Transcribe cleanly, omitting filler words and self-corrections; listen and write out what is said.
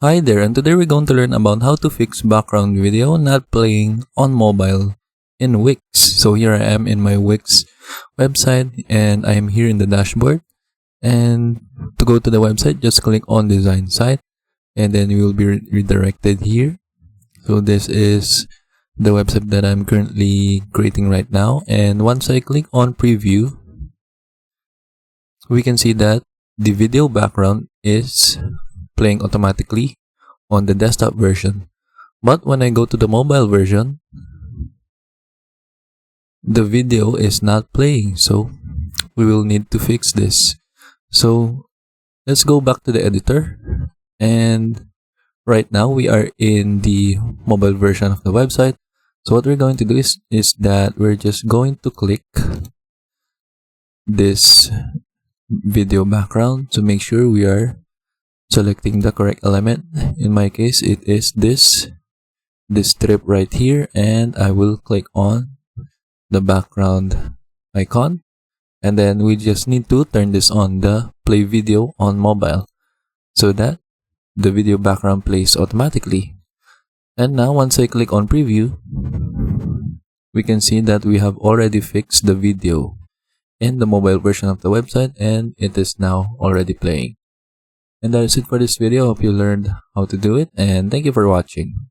Hi there, and today we're going to learn about how to fix background video not playing on mobile in Wix. So here I am in my Wix website and I am here in the dashboard. And to go to the website, just click on design site and then you will be redirected here. So this is the website that I'm currently creating right now. And once I click on preview, we can see that the video background is playing automatically on the desktop version. But when I go to the mobile version, the video is not playing. So we will need to fix this. So let's go back to the editor. And right now we are in the mobile version of the website. So what we're going to do is that we're just going to click this video background to make sure we are selecting the correct element. In my case, it is this strip right here, and I will click on the background icon, and then we just need to turn this on, the play video on mobile, so that the video background plays automatically. And now once I click on preview, we can see that we have already fixed the video in the mobile version of the website, and it is now already playing. And that is it for this video. Hope you learned how to do it, and thank you for watching.